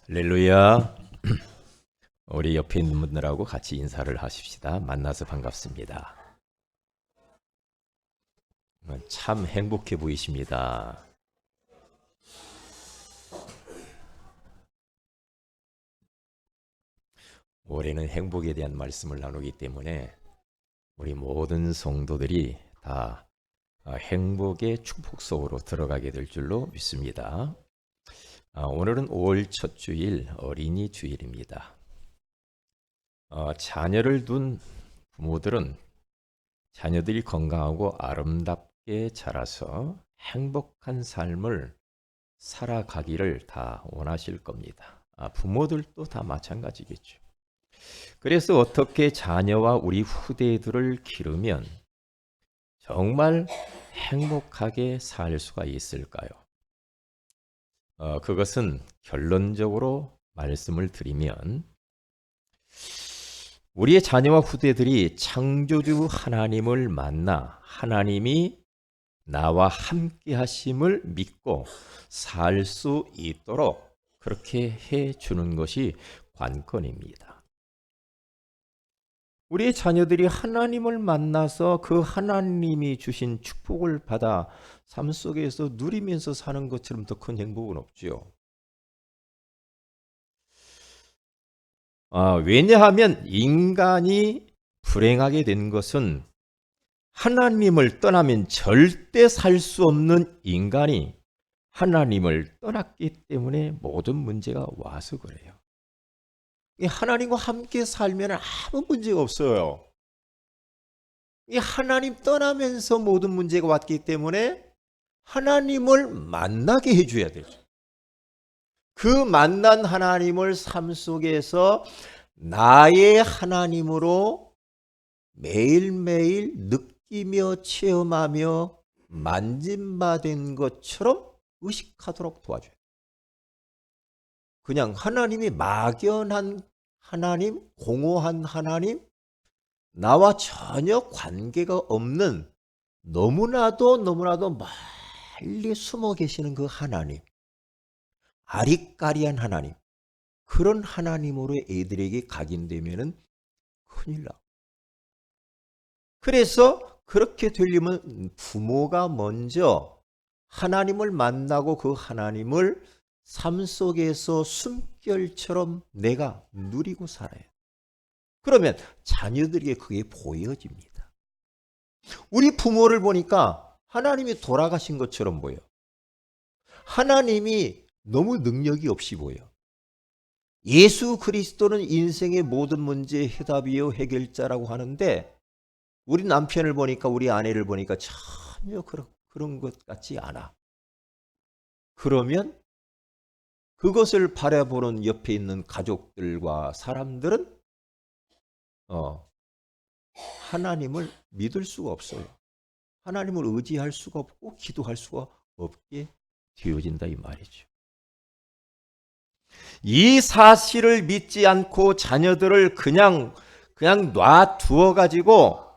할렐루야. 우리 옆에 있는 분들하고 같이 인사를 하십시다. 만나서 반갑습니다. 참 행복해 보이십니다. 올해는 행복에 대한 말씀을 나누기 때문에 우리 모든 성도들이 다 행복의 축복 속으로 들어가게 될 줄로 믿습니다. 오늘은 5월 첫 주일 어린이 주일입니다. 자녀를 둔 부모들은 자녀들이 건강하고 아름답게 자라서 행복한 삶을 살아가기를 다 원하실 겁니다. 부모들도 다 마찬가지겠죠. 그래서 어떻게 자녀와 우리 후대들을 기르면 정말 행복하게 살 수가 있을까요? 그것은 결론적으로 말씀을 드리면 우리의 자녀와 후대들이 창조주 하나님을 만나 하나님이 나와 함께 하심을 믿고 살 수 있도록 그렇게 해 주는 것이 관건입니다. 우리의 자녀들이 하나님을 만나서 그 하나님이 주신 축복을 받아 삶 속에서 누리면서 사는 것처럼 더 큰 행복은 없지요. 왜냐하면 인간이 불행하게 된 것은 하나님을 떠나면 절대 살 수 없는 인간이 하나님을 떠났기 때문에 모든 문제가 와서 그래요. 하나님과 함께 살면 아무 문제가 없어요. 하나님 떠나면서 모든 문제가 왔기 때문에 하나님을 만나게 해줘야 되죠. 그 만난 하나님을 삶 속에서 나의 하나님으로 매일매일 느끼며 체험하며 만짐받은 것처럼 의식하도록 도와줘요. 그냥 하나님이 막연한 하나님, 공허한 하나님, 나와 전혀 관계가 없는 너무나도 멀리 숨어 계시는 그 하나님, 아리까리한 하나님, 그런 하나님으로 애들에게 각인되면은 큰일 나. 그래서 그렇게 되려면 부모가 먼저 하나님을 만나고 그 하나님을 삶 속에서 숨결처럼 내가 누리고 살아요. 그러면 자녀들에게 그게 보여집니다. 우리 부모를 보니까 하나님이 돌아가신 것처럼 보여. 하나님이 너무 능력이 없이 보여. 예수 그리스도는 인생의 모든 문제의 해답이요 해결자라고 하는데 우리 남편을 보니까 우리 아내를 보니까 전혀 그런 것 같지 않아. 그러면 그것을 바라보는 옆에 있는 가족들과 사람들은 하나님을 믿을 수가 없어요. 하나님을 의지할 수가 없고 기도할 수가 없게 되어진다 이 말이죠. 이 사실을 믿지 않고 자녀들을 그냥 놔두어 가지고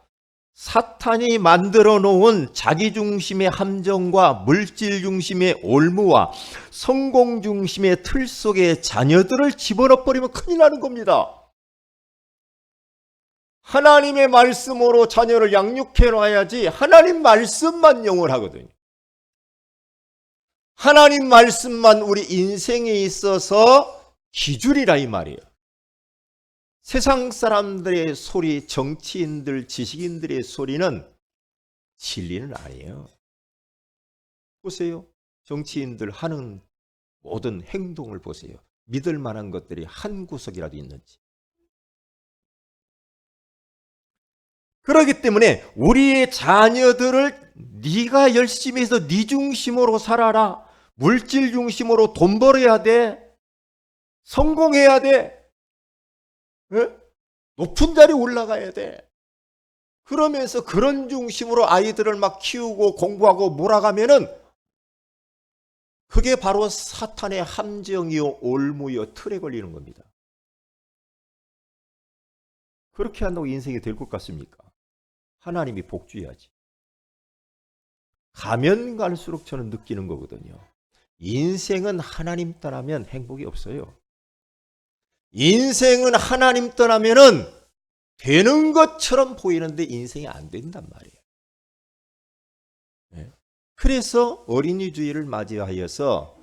사탄이 만들어 놓은 자기 중심의 함정과 물질 중심의 올무와 성공 중심의 틀 속에 자녀들을 집어넣어 버리면 큰일 나는 겁니다. 하나님의 말씀으로 자녀를 양육해 놔야지 하나님 말씀만 영원하거든요. 하나님 말씀만 우리 인생에 있어서 기준이라 이 말이에요. 세상 사람들의 소리, 정치인들, 지식인들의 소리는 진리는 아니에요. 보세요. 정치인들 하는 모든 행동을 보세요. 믿을 만한 것들이 한 구석이라도 있는지. 그렇기 때문에 우리의 자녀들을 네가 열심히 해서 네 중심으로 살아라. 물질 중심으로 돈 벌어야 돼. 성공해야 돼. 네? 높은 자리에 올라가야 돼. 그러면서 그런 중심으로 아이들을 막 키우고 공부하고 몰아가면은 그게 바로 사탄의 함정이요 올무요 틀에 걸리는 겁니다. 그렇게 한다고 인생이 될 것 같습니까? 하나님이 복주해야지. 가면 갈수록 저는 느끼는 거거든요. 인생은 하나님 떠나면 행복이 없어요. 인생은 하나님 떠나면은 되는 것처럼 보이는데 인생이 안 된단 말이에요. 그래서 어린이 주일을 맞이하여서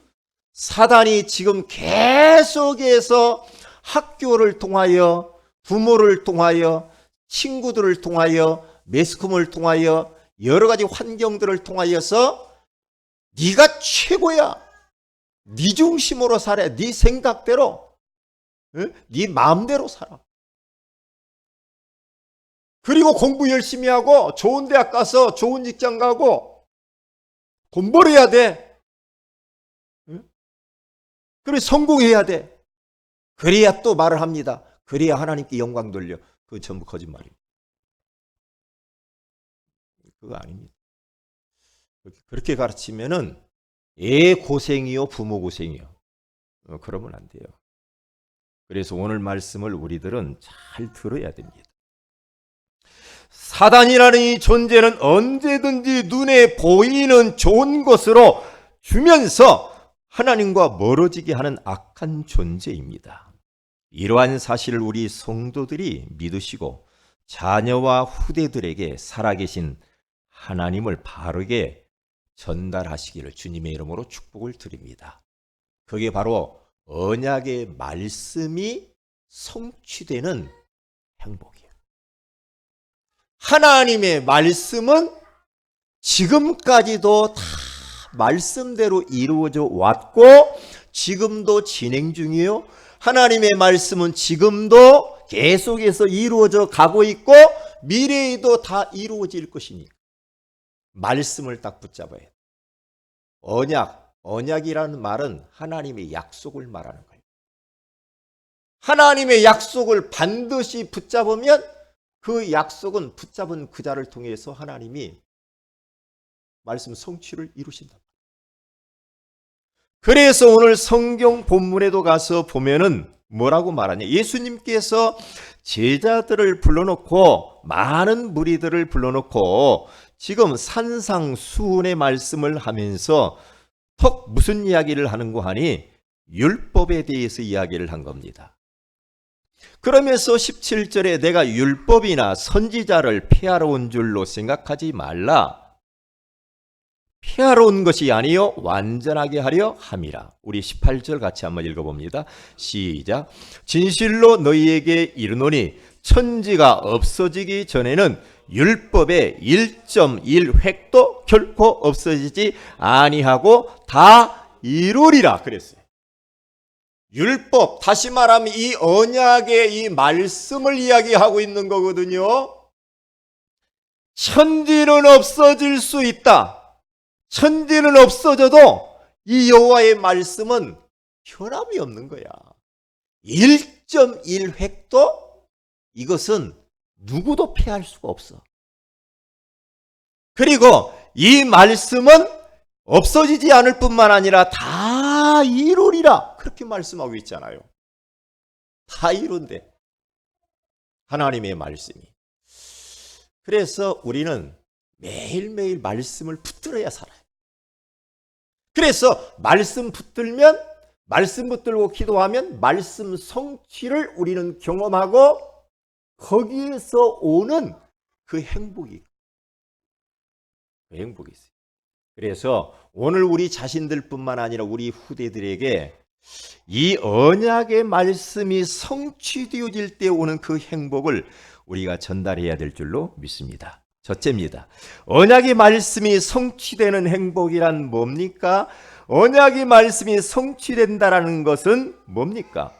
사단이 지금 계속해서 학교를 통하여, 부모를 통하여, 친구들을 통하여, 매스컴을 통하여, 여러 가지 환경들을 통하여서 네가 최고야, 네 중심으로 살아, 네 생각대로, 네 마음대로 살아. 그리고 공부 열심히 하고 좋은 대학 가서 좋은 직장 가고 돈 벌어야 돼. 그래 성공해야 돼. 그래야 또 말을 합니다. 그래야 하나님께 영광 돌려. 그거 전부 거짓말입니다. 그거 아닙니다. 그렇게 가르치면은 애 고생이요, 부모 고생이요. 그러면 안 돼요. 그래서 오늘 말씀을 우리들은 잘 들어야 됩니다. 사단이라는 이 존재는 언제든지 눈에 보이는 좋은 것으로 주면서 하나님과 멀어지게 하는 악한 존재입니다. 이러한 사실을 우리 성도들이 믿으시고 자녀와 후대들에게 살아계신 하나님을 바르게 전달하시기를 주님의 이름으로 축복을 드립니다. 그게 바로 언약의 말씀이 성취되는 행복이에요. 하나님의 말씀은 지금까지도 다 말씀대로 이루어져 왔고 지금도 진행 중이에요. 하나님의 말씀은 지금도 계속해서 이루어져 가고 있고 미래에도 다 이루어질 것이니까 말씀을 딱 붙잡아야 돼요. 언약이라는 말은 하나님의 약속을 말하는 거예요. 하나님의 약속을 반드시 붙잡으면 그 약속은 붙잡은 그 자를 통해서 하나님이 말씀 성취를 이루신다. 그래서 오늘 성경 본문에도 가서 보면은 뭐라고 말하냐? 예수님께서 제자들을 불러놓고 많은 무리들을 불러놓고 지금 산상수훈의 말씀을 하면서 턱 무슨 이야기를 하는고 하니 율법에 대해서 이야기를 한 겁니다. 그러면서 17절에 내가 율법이나 선지자를 폐하러 온 줄로 생각하지 말라. 폐하러 온 것이 아니요 완전하게 하려 함이라. 우리 18절 같이 한번 읽어봅니다. 시작. 진실로 너희에게 이르노니 천지가 없어지기 전에는 율법의 1.1획도 결코 없어지지 아니하고 다 이루리라 그랬어요. 율법, 다시 말하면 이 언약의 이 말씀을 이야기하고 있는 거거든요. 천지는 없어질 수 있다. 천지는 없어져도 이 여호와의 말씀은 변함이 없는 거야. 1.1획도 이것은 누구도 폐할 수가 없어. 그리고 이 말씀은 없어지지 않을 뿐만 아니라 다 이루리라 그렇게 말씀하고 있잖아요. 다 이룬대. 하나님의 말씀이. 그래서 우리는 매일매일 말씀을 붙들어야 살아요. 그래서 말씀 붙들면, 말씀 붙들고 기도하면 말씀 성취를 우리는 경험하고 거기에서 오는 그 행복이 있어요. 그래서 오늘 우리 자신들뿐만 아니라 우리 후대들에게 이 언약의 말씀이 성취되어질 때 오는 그 행복을 우리가 전달해야 될 줄로 믿습니다. 첫째입니다. 언약의 말씀이 성취되는 행복이란 뭡니까? 언약의 말씀이 성취된다라는 것은 뭡니까?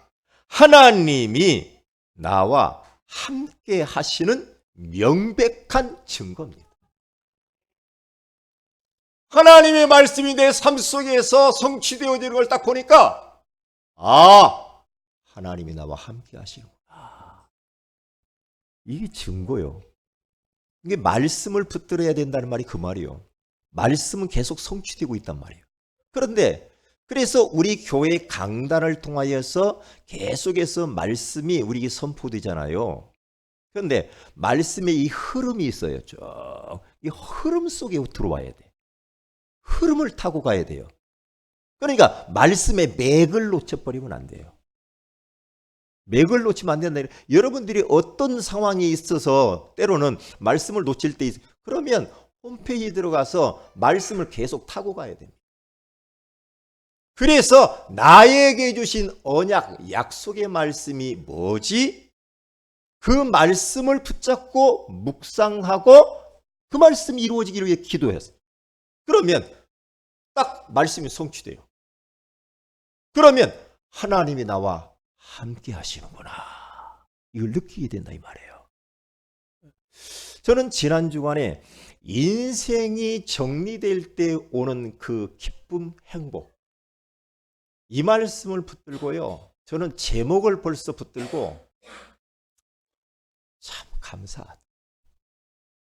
하나님이 나와 함께 하시는 명백한 증거입니다. 하나님의 말씀이 내 삶 속에서 성취되어지는 걸 딱 보니까 하나님이 나와 함께 하시는구나. 이게 증거요. 이게 말씀을 붙들어야 된다는 말이 그 말이요. 말씀은 계속 성취되고 있단 말이에요. 그런데 그래서 우리 교회 강단을 통하여서 계속해서 말씀이 우리에게 선포되잖아요. 그런데 말씀의 이 흐름이 있어요. 쭉 이 흐름 속에 들어와야 돼. 흐름을 타고 가야 돼요. 그러니까 말씀의 맥을 놓쳐버리면 안 돼요. 맥을 놓치면 안 된다. 여러분들이 어떤 상황에 있어서 때로는 말씀을 놓칠 때 있어요. 그러면 홈페이지 들어가서 말씀을 계속 타고 가야 됩니다. 그래서 나에게 주신 언약, 약속의 말씀이 뭐지? 그 말씀을 붙잡고 묵상하고 그 말씀이 이루어지기를 위해 기도했어요. 그러면 딱 말씀이 성취돼요. 그러면 하나님이 나와 함께 하시는구나. 이걸 느끼게 된다 이 말이에요. 저는 지난 주간에 인생이 정리될 때 오는 그 기쁨, 행복, 이 말씀을 붙들고요. 저는 제목을 벌써 붙들고 참 감사하다.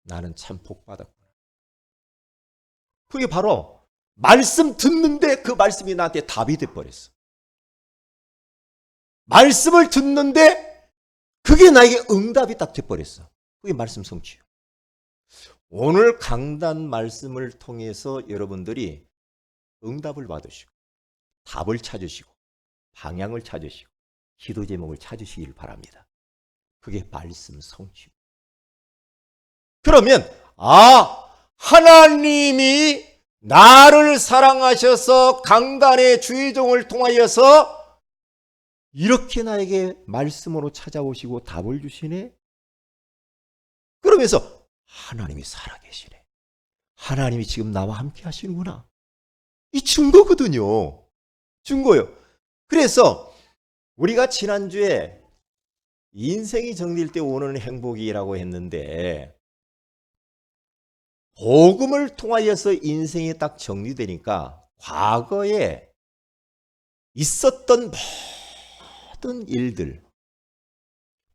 나는 참 복받았구나. 그게 바로 말씀 듣는데 그 말씀이 나한테 답이 돼버렸어. 말씀을 듣는데 그게 나에게 응답이 딱 돼버렸어. 그게 말씀 성취요. 오늘 강단 말씀을 통해서 여러분들이 응답을 받으시고 답을 찾으시고 방향을 찾으시고 기도 제목을 찾으시길 바랍니다. 그게 말씀 성취. 그러면 하나님이 나를 사랑하셔서 강단의 주의종을 통하여서 이렇게 나에게 말씀으로 찾아오시고 답을 주시네. 그러면서 하나님이 살아계시네. 하나님이 지금 나와 함께 하시는구나. 이 증거거든요. 증거요. 그래서 우리가 지난주에 인생이 정리될 때 오는 행복이라고 했는데 복음을 통하여서 인생이 딱 정리되니까 과거에 있었던 모든 일들,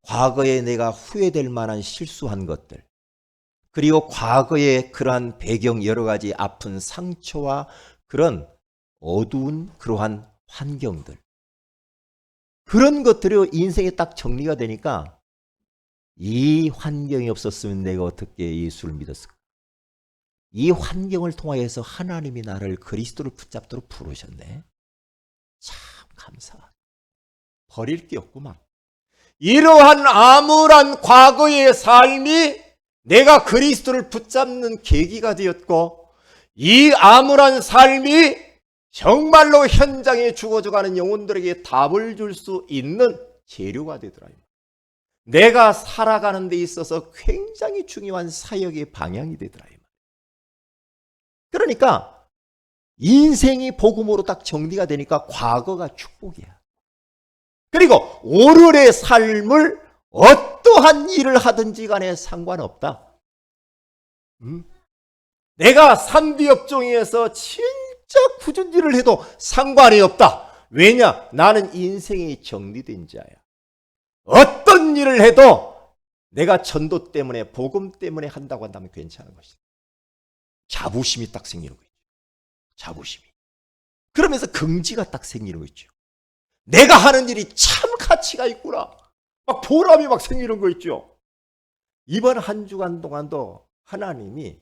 과거에 내가 후회될 만한 실수한 것들, 그리고 과거의 그러한 배경 여러 가지 아픈 상처와 그런 어두운 그러한 환경들, 그런 것들이 인생에 딱 정리가 되니까 이 환경이 없었으면 내가 어떻게 예수를 믿었을까? 이 환경을 통하여서 하나님이 나를 그리스도를 붙잡도록 부르셨네. 참 감사하다. 버릴 게 없구만. 이러한 암울한 과거의 삶이 내가 그리스도를 붙잡는 계기가 되었고 이 암울한 삶이 정말로 현장에 죽어져가는 영혼들에게 답을 줄 수 있는 재료가 되더라. 내가 살아가는 데 있어서 굉장히 중요한 사역의 방향이 되더라. 그러니까 인생이 복음으로 딱 정리가 되니까 과거가 축복이야. 그리고 오늘의 삶을 어떠한 일을 하든지 간에 상관없다. 내가 산비업종에서 진짜 굳은 일을 해도 상관이 없다. 왜냐? 나는 인생이 정리된 자야. 어떤 일을 해도 내가 전도 때문에 복음 때문에 한다고 한다면 괜찮은 것이다. 자부심이 딱 생기는 거죠. 자부심이. 그러면서 긍지가 딱 생기는 거죠. 내가 하는 일이 참 가치가 있구나. 막 보람이 막 생기는 거 있죠. 이번 한 주간 동안도 하나님이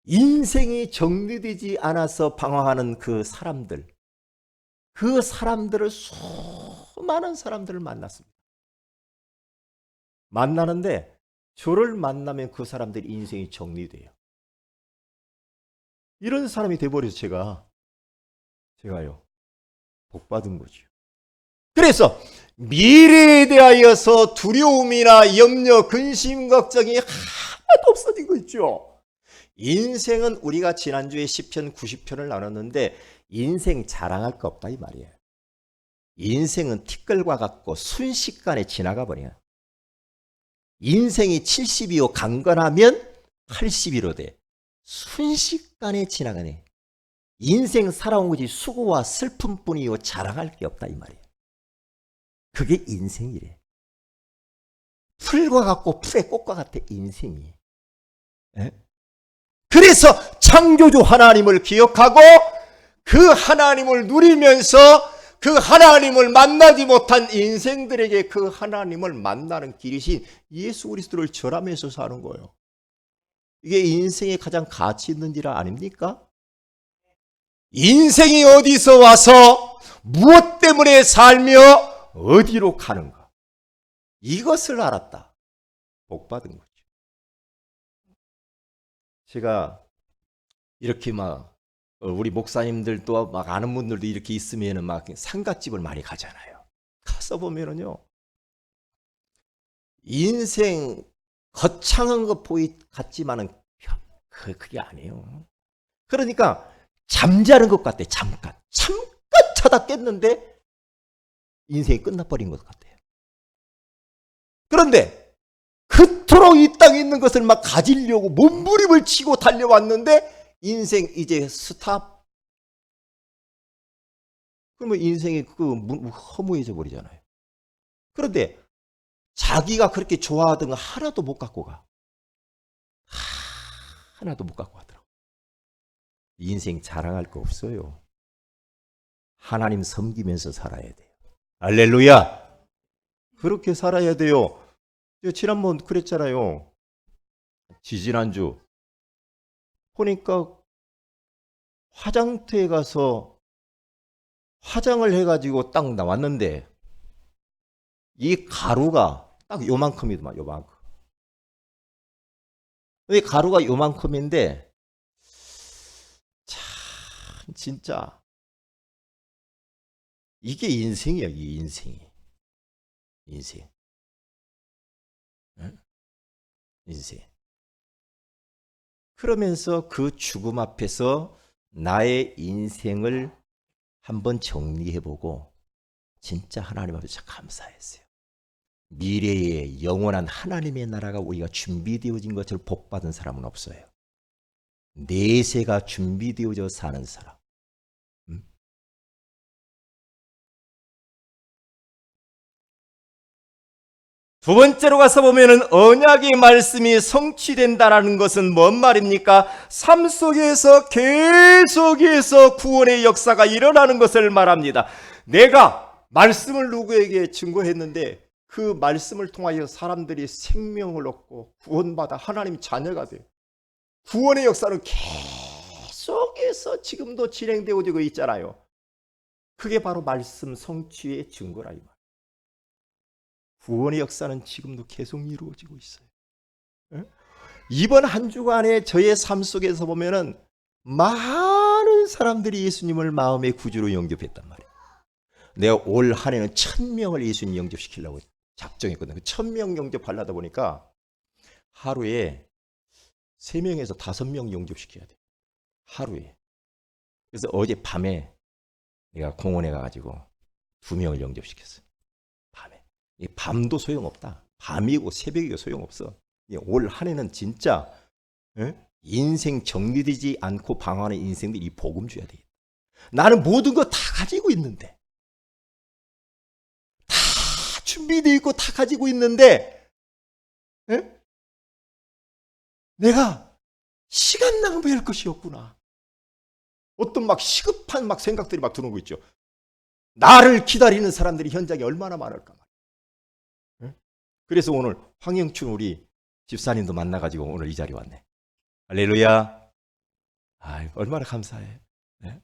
인생이 정리되지 않아서 방황하는 그 사람들을 수많은 사람들을 만났습니다. 만나는데 저를 만나면 그 사람들이 인생이 정리돼요. 이런 사람이 돼버려서 제가요 복받은 거죠. 그래서 미래에 대하여서 두려움이나 염려, 근심, 걱정이 하나도 없어진 거 있죠. 인생은 우리가 지난주에 시편 90편을 나눴는데 인생 자랑할 거 없다 이 말이에요. 인생은 티끌과 같고 순식간에 지나가 버려요. 인생이 70이요 강건하면 80이로 돼. 순식간에 지나가네. 인생 살아온 것이 수고와 슬픔뿐이요 자랑할 게 없다 이 말이에요. 그게 인생이래. 풀과 같고 풀의 꽃과 같아 인생이. 에? 그래서 창조주 하나님을 기억하고 그 하나님을 누리면서 그 하나님을 만나지 못한 인생들에게 그 하나님을 만나는 길이신 예수 그리스도를 절하면서 사는 거예요. 이게 인생의 가장 가치 있는 일 아닙니까? 인생이 어디서 와서 무엇 때문에 살며 어디로 가는가? 이것을 알았다. 복 받은 거죠. 제가 이렇게 막 우리 목사님들도 막 아는 분들도 이렇게 있으면은 막 상갓집을 많이 가잖아요. 가서 보면은요, 인생 거창한 것 같지만은 그게 아니에요. 그러니까 잠자는 것 같아. 잠깐 자다 깼는데 인생이 끝나버린 것 같아요. 그런데 그토록 이 땅에 있는 것을 막 가지려고 몸부림을 치고 달려왔는데 인생 이제 스탑. 그러면 인생이 허무해져 버리잖아요. 그런데 자기가 그렇게 좋아하던 거 하나도 못 갖고 가. 하나도 못 갖고 가더라고. 인생 자랑할 거 없어요. 하나님 섬기면서 살아야 돼요. 할렐루야. 그렇게 살아야 돼요. 지난번 그랬잖아요. 지지난주 보니까 화장터에 가서 화장을 해가지고 딱 나왔는데 이 가루가 딱 요만큼이더만, 요만큼. 이 가루가 요만큼인데 참 진짜 이게 인생이야. 이 인생이. 인생. 응? 인생. 그러면서 그 죽음 앞에서 나의 인생을 한번 정리해보고 진짜 하나님 앞에서 감사했어요. 미래에 영원한 하나님의 나라가 우리가 준비되어진 것을 복받은 사람은 없어요. 내세가 준비되어져 사는 사람. 두 번째로 가서 보면은 언약의 말씀이 성취된다라는 것은 뭔 말입니까? 삶 속에서 계속해서 구원의 역사가 일어나는 것을 말합니다. 내가 말씀을 누구에게 증거했는데 그 말씀을 통하여 사람들이 생명을 얻고 구원받아 하나님 자녀가 돼요. 구원의 역사는 계속해서 지금도 진행되어지고 있잖아요. 그게 바로 말씀 성취의 증거라 이 말. 구원의 역사는 지금도 계속 이루어지고 있어요. 이번 한 주간에 저의 삶 속에서 보면은 많은 사람들이 예수님을 마음의 구주로 영접했단 말이에요. 내가 올 한 해는 1000명을 예수님 영접시키려고 작정했거든요. 1000명 영접하려다 보니까 하루에 3명에서 5명 영접시켜야 돼요. 하루에. 그래서 어제 밤에 내가 공원에 가가지고 2명을 영접시켰어요. 밤에. 이 밤도 소용없다. 밤이고 새벽이고 소용없어. 올 한 해는 진짜 인생 정리되지 않고 방황하는 인생들이 이 복음 줘야 돼. 나는 모든 거 다 가지고 있는데, 다 준비되어 있고 다 가지고 있는데, 내가 시간 낭비할 것이 없구나. 어떤 막 시급한 막 생각들이 막 드는 거 있죠. 나를 기다리는 사람들이 현장에 얼마나 많을까. 그래서 오늘 황영춘 우리 집사님도 만나가지고 오늘 이 자리에 왔네. 할렐루야. 얼마나 감사해. 네?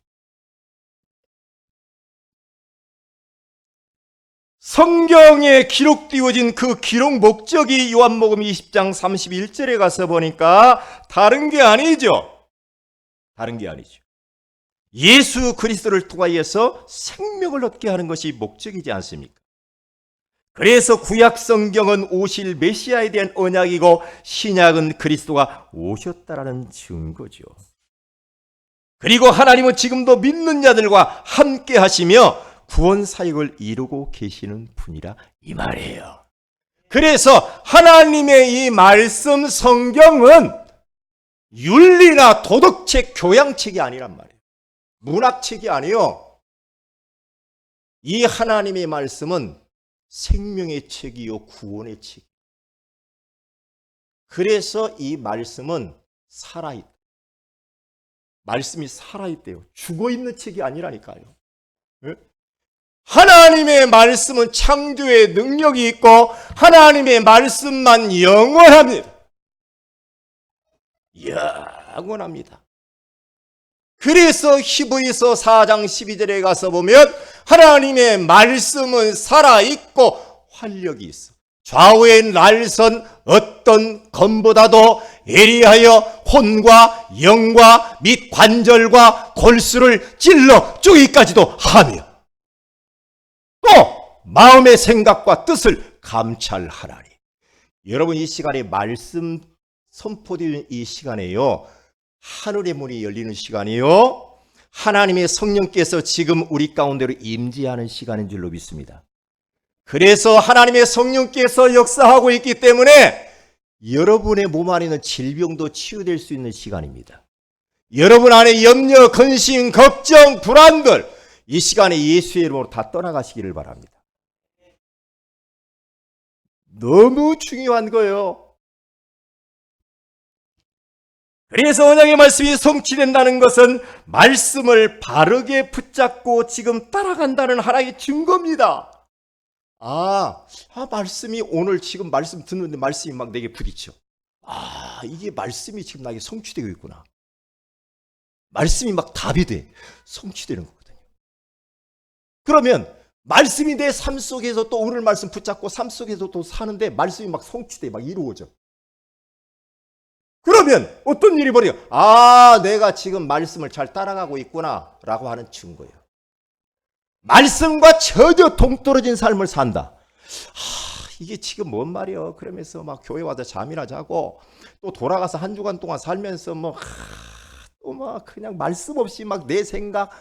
성경에 기록되어진 그 기록 목적이 요한복음 20장 31절에 가서 보니까 다른 게 아니죠. 다른 게 아니죠. 예수 그리스도를 통하여서 생명을 얻게 하는 것이 목적이지 않습니까? 그래서 구약 성경은 오실 메시아에 대한 언약이고 신약은 그리스도가 오셨다라는 증거죠. 그리고 하나님은 지금도 믿는 자들과 함께 하시며 구원 사역을 이루고 계시는 분이라 이 말이에요. 그래서 하나님의 이 말씀 성경은 윤리나 도덕책, 교양책이 아니란 말이에요. 문학책이 아니요. 이 하나님의 말씀은 생명의 책이요 구원의 책. 그래서 이 말씀은 살아있다. 말씀이 살아있대요. 죽어있는 책이 아니라니까요. 하나님의 말씀은 창조의 능력이 있고 하나님의 말씀만 영원합니다. 영원합니다. 그래서 히브리서 4장 12절에 가서 보면 하나님의 말씀은 살아있고 활력이 있어. 좌우의 날선 어떤 검보다도 예리하여 혼과 영과 및 관절과 골수를 찔러 쪼기까지도 하며 또 마음의 생각과 뜻을 감찰하나니. 여러분, 이 시간에 말씀 선포되는 이 시간에요, 하늘의 문이 열리는 시간이요, 하나님의 성령께서 지금 우리 가운데로 임재하는 시간인 줄로 믿습니다. 그래서 하나님의 성령께서 역사하고 있기 때문에 여러분의 몸 안에 있는 질병도 치유될 수 있는 시간입니다. 여러분 안에 염려, 근심, 걱정, 불안들 이 시간에 예수의 이름으로 다 떠나가시기를 바랍니다. 너무 중요한 거예요. 그래서 언약의 말씀이 성취된다는 것은 말씀을 바르게 붙잡고 지금 따라간다는 하나의 증거입니다. 말씀이 오늘 지금 말씀 듣는데 말씀이 막 내게 부딪혀. 이게 말씀이 지금 나에게 성취되고 있구나. 말씀이 막 답이 돼. 성취되는 거거든요. 그러면 말씀이 내 삶 속에서 또 오늘 말씀 붙잡고 삶 속에서 또 사는데 말씀이 막 성취돼, 막 이루어져. 그러면 어떤 일이 벌어요? 내가 지금 말씀을 잘 따라가고 있구나 라고 하는 증거예요. 말씀과 전혀 동떨어진 삶을 산다. 이게 지금 뭔 말이야? 그러면서 막 교회 와서 잠이나 자고 또 돌아가서 한 주간 동안 살면서 또 막 그냥 말씀 없이 막 내 생각,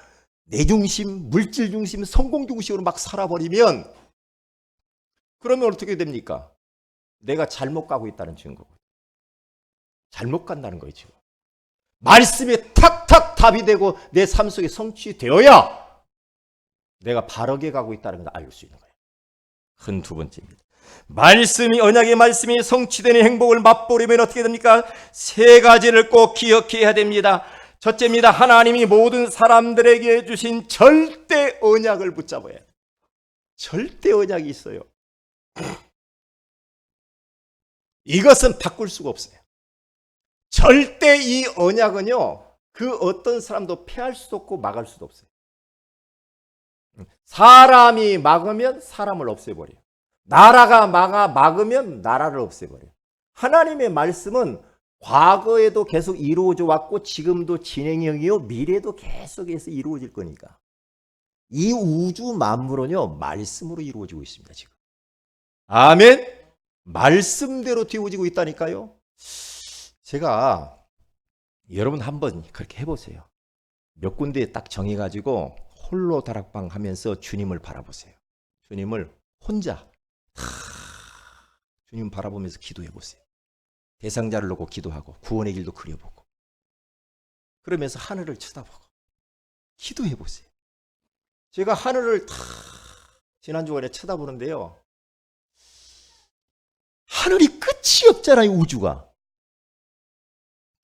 내 중심, 물질 중심, 성공 중심으로 막 살아버리면 그러면 어떻게 됩니까? 내가 잘못 가고 있다는 증거고. 잘못 간다는 거예요, 지금. 말씀이 탁탁 답이 되고 내 삶 속에 성취되어야 내가 바르게 가고 있다는 걸 알 수 있는 거예요. 큰 두 번째입니다. 말씀이, 언약의 말씀이 성취되는 행복을 맛보려면 어떻게 됩니까? 세 가지를 꼭 기억해야 됩니다. 첫째입니다. 하나님이 모든 사람들에게 주신 절대 언약을 붙잡아야 돼요. 절대 언약이 있어요. 이것은 바꿀 수가 없어요. 절대 이 언약은요, 그 어떤 사람도 폐할 수도 없고 막을 수도 없어요. 사람이 막으면 사람을 없애버려요. 나라가 막으면 나라를 없애버려요. 하나님의 말씀은 과거에도 계속 이루어져 왔고 지금도 진행형이요, 미래도 계속해서 이루어질 거니까. 이 우주 만물은요, 말씀으로 이루어지고 있습니다, 지금. 아멘. 말씀대로 되어지고 있다니까요. 제가 여러분 한번 그렇게 해보세요. 몇 군데 딱 정해가지고 홀로 다락방 하면서 주님을 바라보세요. 주님을 혼자 주님 바라보면서 기도해보세요. 대상자를 놓고 기도하고 구원의 길도 그려보고 그러면서 하늘을 쳐다보고 기도해보세요. 제가 하늘을 지난 주간에 쳐다보는데요, 하늘이 끝이 없잖아요. 우주가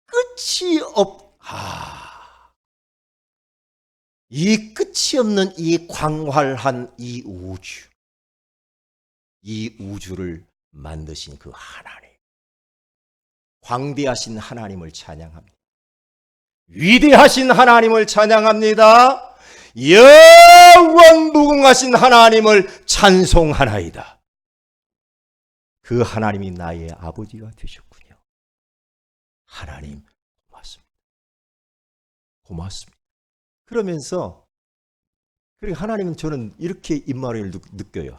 끝이 이 끝이 없는 이 광활한 이 우주를 만드신 그 하나님, 광대하신 하나님을 찬양합니다. 위대하신 하나님을 찬양합니다. 영원 무궁하신 하나님을 찬송하나이다. 그 하나님이 나의 아버지가 되셨군요. 하나님 고맙습니다. 고맙습니다. 그러면서 그리고 하나님은, 저는 이렇게 입마음을 느껴요.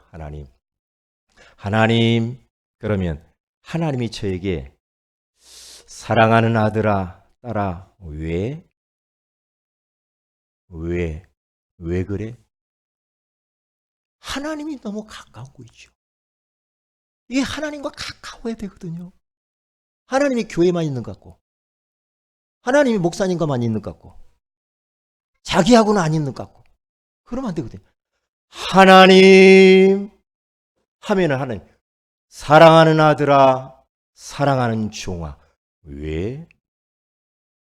하나님, 그러면 하나님이 저에게 사랑하는 아들아, 딸아, 왜 그래? 하나님이 너무 가까우고 있죠. 이게 하나님과 가까워야 되거든요. 하나님이 교회만 있는 것 같고, 하나님이 목사님과만 있는 것 같고, 자기하고는 안 있는 것 같고, 그러면 안 되거든요. 하나님 하면은 하나님, 사랑하는 아들아, 사랑하는 종아, 왜?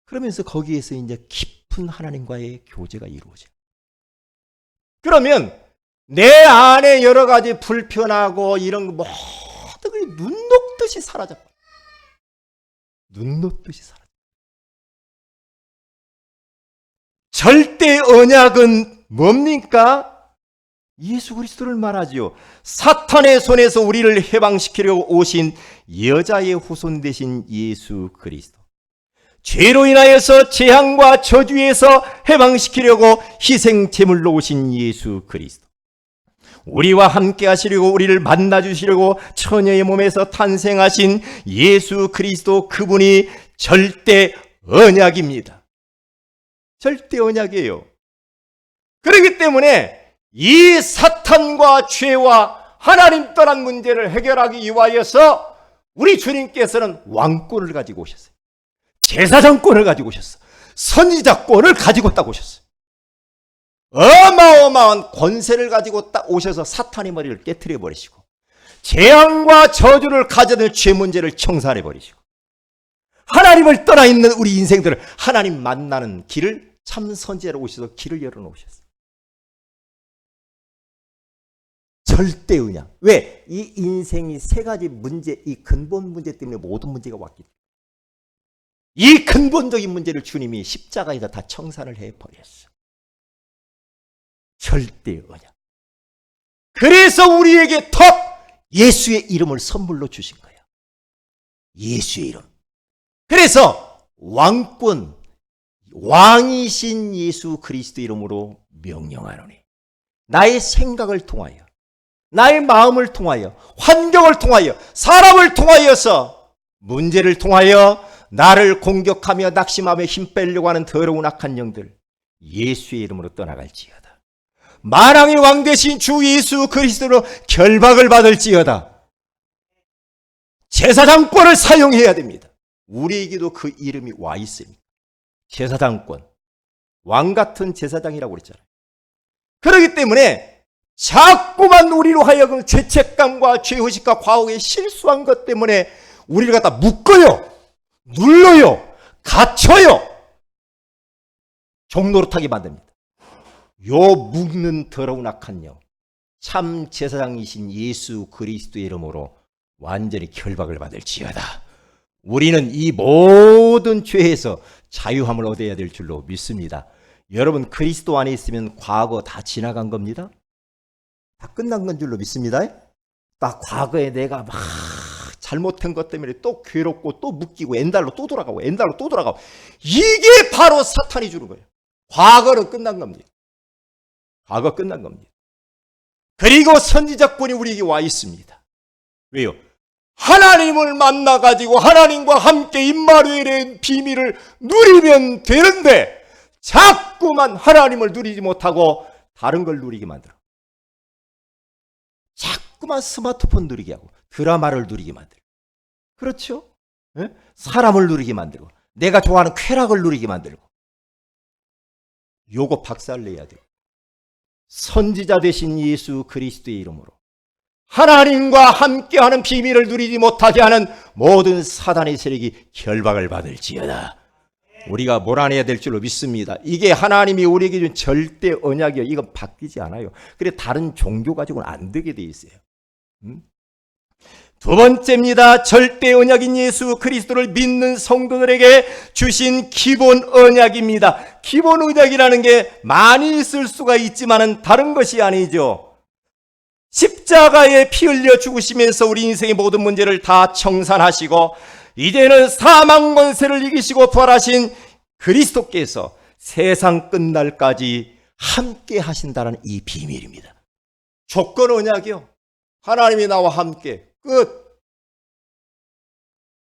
그러면서 거기에서 이제 깊은 하나님과의 교제가 이루어져요. 그러면 내 안에 여러 가지 불편하고 이런 거 모든 게 눈 녹듯이 사라져. 눈 녹듯이 사라져. 절대 언약은 뭡니까? 예수 그리스도를 말하지요. 사탄의 손에서 우리를 해방시키려고 오신 여자의 후손 되신 예수 그리스도. 죄로 인하여서 재앙과 저주에서 해방시키려고 희생 제물로 오신 예수 그리스도. 우리와 함께 하시려고 우리를 만나주시려고 처녀의 몸에서 탄생하신 예수 그리스도, 그분이 절대 언약입니다. 절대 언약이에요. 그렇기 때문에 이 사탄과 죄와 하나님 떠난 문제를 해결하기 위하여서 우리 주님께서는 왕권을 가지고 오셨어요. 제사장권을 가지고 오셨어요. 선지자권을 가지고 딱 오셨어요. 어마어마한 권세를 가지고 딱 오셔서 사탄의 머리를 깨트려 버리시고 재앙과 저주를 가져다 죄 문제를 청산해 버리시고 하나님을 떠나 있는 우리 인생들을 하나님 만나는 길을 참 선지자로 오셔서 길을 열어놓으셨어요. 절대 언약. 왜? 이 인생이 세 가지 문제, 이 근본 문제 때문에 모든 문제가 왔기 때문에 이 근본적인 문제를 주님이 십자가에다 다 청산을 해버렸어. 절대 언약. 그래서 우리에게 더 예수의 이름을 선물로 주신 거예요. 예수의 이름. 그래서 왕권, 왕이신 예수 그리스도 이름으로 명령하노니 나의 생각을 통하여, 나의 마음을 통하여, 환경을 통하여, 사람을 통하여서, 문제를 통하여 나를 공격하며 낙심하며 힘 빼려고 하는 더러운 악한 영들 예수의 이름으로 떠나갈지어다. 만왕의 왕 되신 주 예수 그리스도로 결박을 받을지어다. 제사장권을 사용해야 됩니다. 우리에게도 그 이름이 와 있으니까. 제사장권. 왕 같은 제사장이라고 그랬잖아요. 그렇기 때문에 자꾸만 우리로 하여금 죄책감과 죄의식과 과거에 실수한 것 때문에 우리를 갖다 묶어요. 눌러요. 갇혀요. 종노릇하게 만듭니다. 요 묶는 더러운 악한 영, 참 제사장이신 예수 그리스도의 이름으로 완전히 결박을 받을지어다. 우리는 이 모든 죄에서 자유함을 얻어야 될 줄로 믿습니다. 여러분, 그리스도 안에 있으면 과거 다 지나간 겁니다. 다 끝난 건 줄로 믿습니다. 딱 과거에 내가 막 잘못한 것 때문에 또 괴롭고 또 묶이고 엔달로 또 돌아가고 엔달로 또 돌아가고, 이게 바로 사탄이 주는 거예요. 과거는 끝난 겁니다. 과거 끝난 겁니다. 그리고 선지자권이 우리에게 와 있습니다. 왜요? 하나님을 만나가지고 하나님과 함께 임마누엘의 비밀을 누리면 되는데 자꾸만 하나님을 누리지 못하고 다른 걸 누리게 만들어. 자꾸만 스마트폰 누리게 하고 드라마를 누리게 만들고, 그렇죠? 네? 사람을 누리게 만들고 내가 좋아하는 쾌락을 누리게 만들고. 요거 박살내야 돼요. 선지자 되신 예수 그리스도의 이름으로 하나님과 함께하는 비밀을 누리지 못하게 하는 모든 사단의 세력이 결박을 받을지어다. 우리가 몰아내야 될 줄로 믿습니다. 이게 하나님이 우리에게 준 절대 언약이요. 이건 바뀌지 않아요. 그래 다른 종교 가지고는 안 되게 돼 있어요. 두 번째입니다. 절대 언약인 예수 그리스도를 믿는 성도들에게 주신 기본 언약입니다. 기본 언약이라는 게 많이 있을 수가 있지만은 다른 것이 아니죠. 십자가에 피 흘려 죽으시면서 우리 인생의 모든 문제를 다 청산하시고 이제는 사망 권세를 이기시고 부활하신 그리스도께서 세상 끝날까지 함께 하신다는 이 비밀입니다. 조건 언약이요. 하나님이 나와 함께. 끝.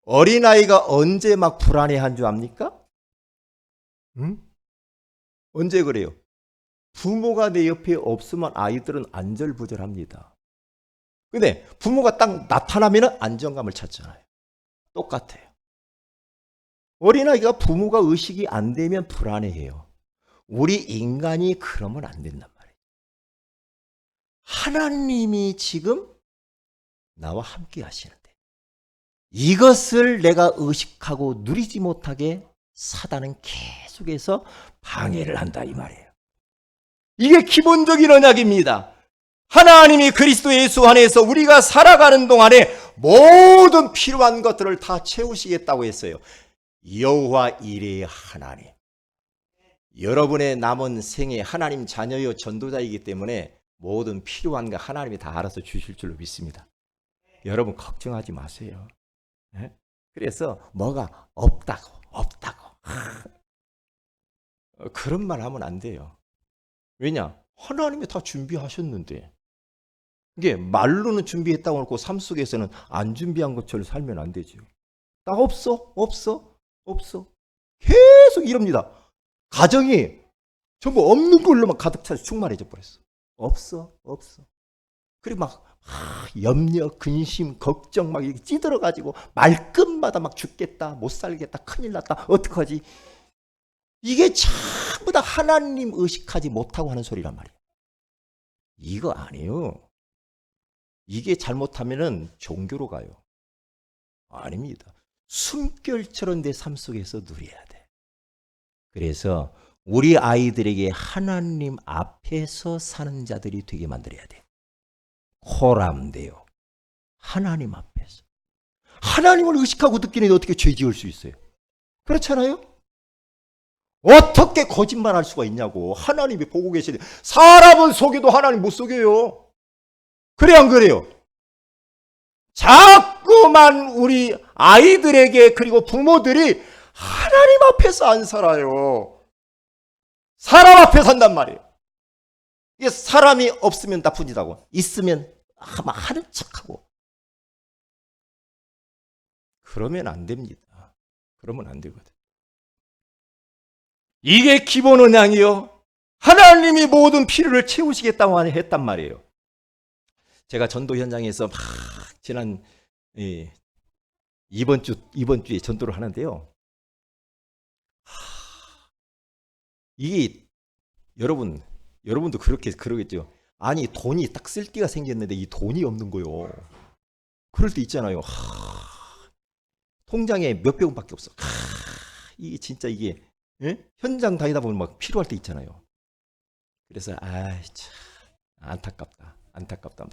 어린아이가 언제 막 불안해한 줄 압니까? 언제 그래요? 부모가 내 옆에 없으면 아이들은 안절부절합니다. 근데 부모가 딱 나타나면 안정감을 찾잖아요. 똑같아요. 어린아이가 부모가 의식이 안 되면 불안해해요. 우리 인간이 그러면 안 된단 말이에요. 하나님이 지금 나와 함께 하시는데 이것을 내가 의식하고 누리지 못하게 사단은 계속해서 방해를 한다 이 말이에요. 이게 기본적인 언약입니다. 하나님이 그리스도 예수 안에서 우리가 살아가는 동안에 모든 필요한 것들을 다 채우시겠다고 했어요. 여호와 이레의 하나님. 여러분의 남은 생에 하나님 자녀요 전도자이기 때문에 모든 필요한 거 하나님이 다 알아서 주실 줄로 믿습니다. 여러분 걱정하지 마세요. 예? 그래서 뭐가 없다고 그런 말 하면 안 돼요. 왜냐? 하나님이 다 준비하셨는데 이게 말로는 준비했다고 하고 삶 속에서는 안 준비한 것처럼 살면 안 되죠. 나 없어. 계속 이럽니다. 가정이 전부 없는 걸로만 가득 차서 충만해져 버렸어. 없어. 그리고 막 염려, 근심, 걱정 막 이렇게 찌들어가지고 말끝마다 막 죽겠다, 못 살겠다, 큰일 났다, 어떡하지? 이게 전부 다 하나님 의식하지 못하고 하는 소리란 말이에요. 이거 아니에요. 이게 잘못하면은 종교로 가요. 아닙니다. 숨결처럼 내 삶 속에서 누려야 돼. 그래서 우리 아이들에게 하나님 앞에서 사는 자들이 되게 만들어야 돼. 호람돼요. 하나님 앞에서. 하나님을 의식하고 듣기는 어떻게 죄 지을 수 있어요? 그렇잖아요? 어떻게 거짓말할 수가 있냐고. 하나님이 보고 계시는데 사람은 속여도 하나님 못 속여요. 그래 안 그래요? 자꾸만 우리 아이들에게 그리고 부모들이 하나님 앞에서 안 살아요. 사람 앞에 산단 말이에요. 이게 사람이 없으면 나쁜 짓하고 있으면 아마 하는 척하고 그러면 안 됩니다. 그러면 안 되거든. 이게 기본 언양이요. 하나님이 모든 필요를 채우시겠다고 했단 말이에요. 제가 전도 현장에서 막 지난 이번 주에 전도를 하는데요. 이게 여러분도 그러겠죠. 아니 돈이 딱 쓸 데가 생겼는데 이 돈이 없는 거요. 그럴 때 있잖아요. 통장에 몇백 원밖에 없어. 이게 진짜 이게 현장 다니다 보면 막 필요할 때 있잖아요. 그래서 참 안타깝다 막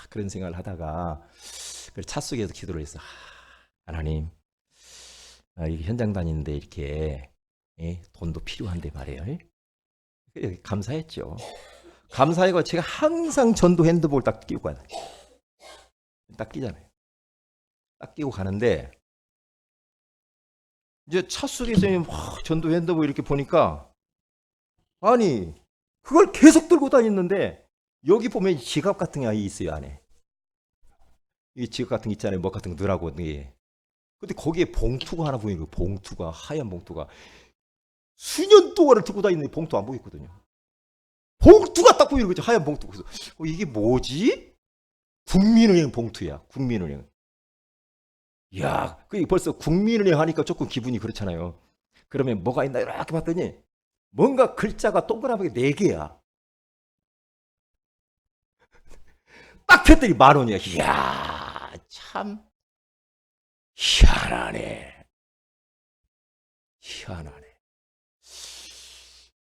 그런 생각을 하다가 차 속에서 기도를 했어. 하나님, 이게 현장 다니는데 이렇게 돈도 필요한데 말이에요. 감사했죠. 감사하고 제가 항상 전도 핸드볼 딱 끼고 가요. 딱 끼잖아요. 딱 끼고 가는데 이제 차 속에서 전도 핸드볼 이렇게 보니까 아니 그걸 계속 들고 다니는데 여기 보면 지갑 같은 게 있어요 안에. 이 지갑 같은 게 있잖아요. 뭐 같은 거 넣으라고. 근데 거기에 봉투가 하나 보이는 거예요. 봉투가 하얀 봉투가 수년 동안을 들고 다니는데 봉투 안 보이거든요. 봉투가 딱 보이는 거죠. 하얀 봉투. 그래서 이게 뭐지? 국민은행 봉투야. 국민은행. 이야, 벌써 국민은행 하니까 조금 기분이 그렇잖아요. 그러면 뭐가 있나 이렇게 봤더니 뭔가 글자가 동그랗게 4개야. 딱 폈더니 10,000원이야. 이야, 참 희한하네.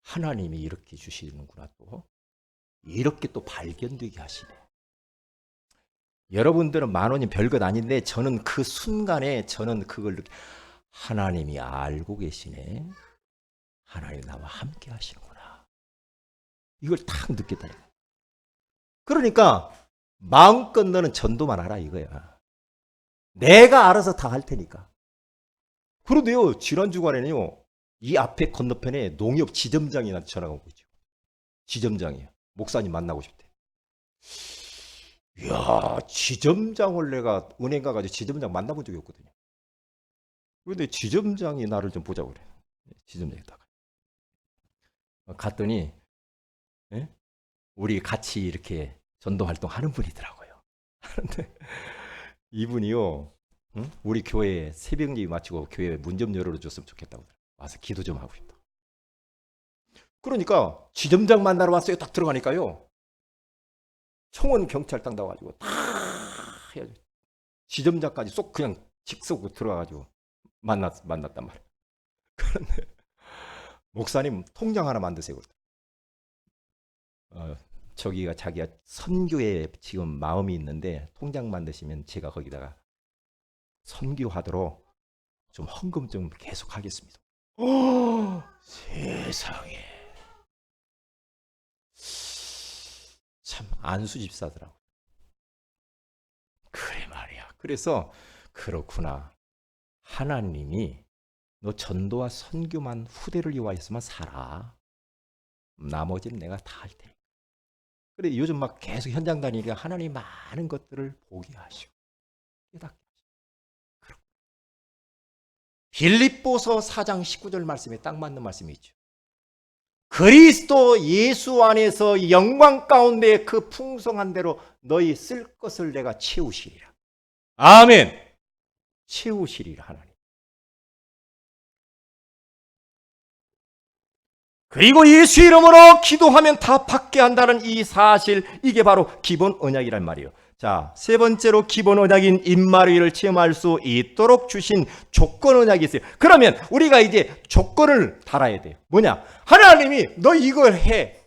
하나님이 이렇게 주시는구나 또. 이렇게 또 발견되게 하시네. 여러분들은 10,000원이 별것 아닌데 저는 그 순간에 저는 그걸 하나님이 알고 계시네. 하나님이 나와 함께 하시는구나. 이걸 딱 느꼈다니까. 그러니까 마음껏 너는 전도만 하라 이거야. 내가 알아서 다 할 테니까. 그런데요, 지난 주간에는요, 이 앞에 건너편에 농협 지점장이 나한테 전화가 오고 있죠. 지점장이에요. 목사님 만나고 싶대. 이야, 지점장을 내가 은행 가가지고 지점장 만나본 적이 없거든요. 그런데 지점장이 나를 좀 보자고 그래. 지점장에다가. 갔더니, 우리 같이 이렇게 전도 활동 하는 분이더라고요. 하는데, 이분이요, 우리 교회 새벽 예배 마치고 교회 문 좀 열어줬으면 좋겠다고. 와서 기도 좀 하고 싶다. 그러니까 지점장 만나러 왔어요. 딱 들어가니까요. 청원 경찰당 나와가지고 다 해야죠. 지점장까지 쏙 그냥 직속으로 들어가가지고 만났단 말이에요. 그런데 목사님 통장 하나 만드세요. 저기가 자기가 선교에 지금 마음이 있는데 통장 만드시면 제가 거기다가 선교하도록 좀 헌금 좀 계속 하겠습니다. 세상에. 참 안수집사더라고. 그래 말이야. 그래서 그렇구나. 하나님이 너 전도와 선교만 후대를 이용하였으면 살아. 나머지는 내가 다 할 테니까. 그래 요즘 막 계속 현장 다니니까 하나님 많은 것들을 보게 하시고 깨닫게 하시고. 빌립보서 4장 19절 말씀에 딱 맞는 말씀이 있죠. 그리스도 예수 안에서 영광 가운데 그 풍성한 대로 너희 쓸 것을 내가 채우시리라. 아멘. 채우시리라 하나님. 그리고 예수 이름으로 기도하면 다 받게 한다는 이 사실, 이게 바로 기본 언약이란 말이에요. 자, 세 번째로 기본 언약인 임마누엘을 체험할 수 있도록 주신 조건 언약이 있어요. 그러면 우리가 이제 조건을 달아야 돼요. 뭐냐? 하나님이 너 이거 해.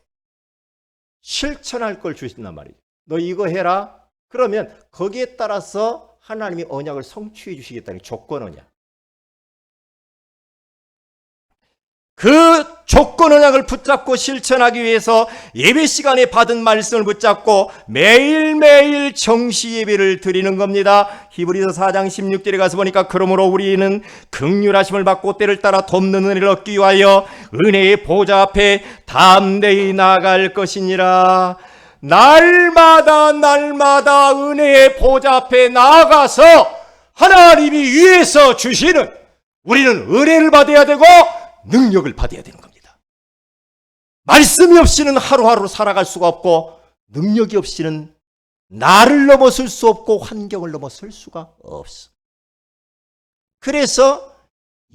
실천할 걸 주신단 말이에요. 너 이거 해라. 그러면 거기에 따라서 하나님이 언약을 성취해 주시겠다는 조건 언약. 그 조건 언약을 붙잡고 실천하기 위해서 예배 시간에 받은 말씀을 붙잡고 매일매일 정시 예배를 드리는 겁니다. 히브리서 4장 16절에 가서 보니까 그러므로 우리는 긍휼하심을 받고 때를 따라 돕는 은혜를 얻기 위하여 은혜의 보좌 앞에 담대히 나아갈 것이니라. 날마다 은혜의 보좌 앞에 나아가서 하나님이 위에서 주시는, 우리는 은혜를 받아야 되고 능력을 받아야 되는 겁니다. 말씀이 없이는 하루하루 살아갈 수가 없고, 능력이 없이는 나를 넘어설 수 없고 환경을 넘어설 수가 없어. 그래서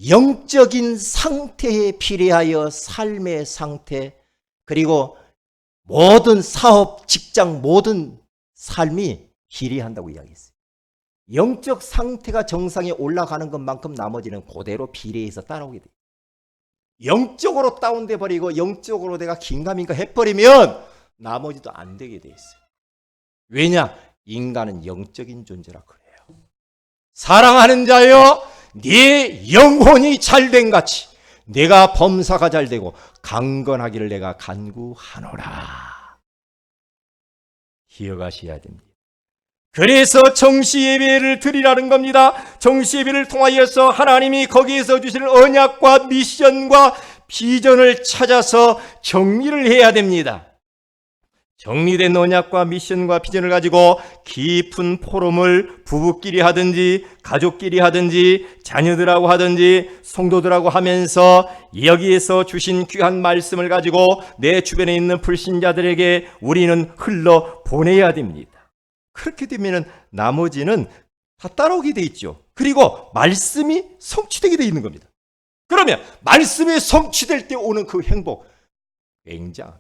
영적인 상태에 비례하여 삶의 상태, 그리고 모든 사업, 직장, 모든 삶이 비례한다고 이야기했어요. 영적 상태가 정상에 올라가는 것만큼 나머지는 그대로 비례해서 따라오게 돼요. 영적으로 다운돼 버리고 영적으로 내가 긴가민가 해버리면 나머지도 안 되게 돼 있어요. 왜냐? 인간은 영적인 존재라 그래요. 사랑하는 자여, 네 영혼이 잘된 같이 내가 범사가 잘되고 강건하기를 내가 간구하노라. 기억하셔야 됩니다. 그래서 정시예배를 드리라는 겁니다. 정시예배를 통하여서 하나님이 거기에서 주시는 언약과 미션과 비전을 찾아서 정리를 해야 됩니다. 정리된 언약과 미션과 비전을 가지고 깊은 포럼을 부부끼리 하든지 가족끼리 하든지 자녀들하고 하든지 성도들하고 하면서 여기에서 주신 귀한 말씀을 가지고 내 주변에 있는 불신자들에게 우리는 흘러 보내야 됩니다. 그렇게 되면 나머지는 다 따라오게 돼 있죠. 그리고 말씀이 성취되게 돼 있는 겁니다. 그러면 말씀이 성취될 때 오는 그 행복, 굉장한.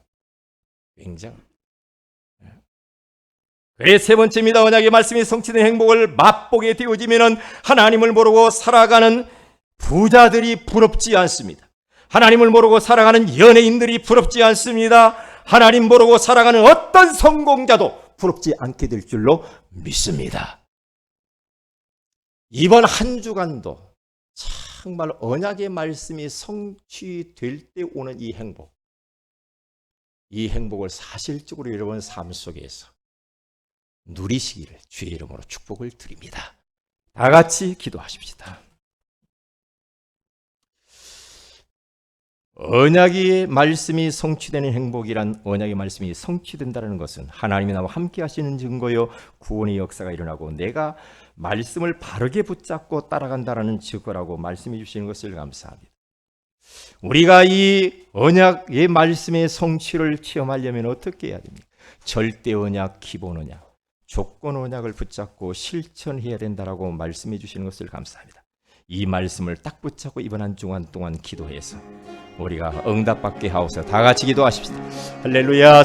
그래서 세 번째입니다. 언약의 말씀이 성취된 행복을 맛보게 되어지면 하나님을 모르고 살아가는 부자들이 부럽지 않습니다. 하나님을 모르고 살아가는 연예인들이 부럽지 않습니다. 하나님 모르고 살아가는 어떤 성공자도 부럽지 않게 될 줄로 믿습니다. 이번 한 주간도 정말 언약의 말씀이 성취될 때 오는 이 행복, 이 행복을 사실적으로 여러분 삶 속에서 누리시기를 주의 이름으로 축복을 드립니다. 다 같이 기도하십시다. 언약의 말씀이 성취되는 행복이란, 언약의 말씀이 성취된다는 것은 하나님이 나와 함께 하시는 증거요, 구원의 역사가 일어나고 내가 말씀을 바르게 붙잡고 따라간다는 증거라고 말씀해 주시는 것을 감사합니다. 우리가 이 언약의 말씀의 성취를 체험하려면 어떻게 해야 됩니까? 절대 언약, 기본 언약, 조건 언약을 붙잡고 실천해야 된다라고 말씀해 주시는 것을 감사합니다. 이 말씀을 딱 붙잡고 이번 한 주간 동안 기도해서 우리가 응답받게 하옵소서. 다 같이 기도하십시다. 할렐루야.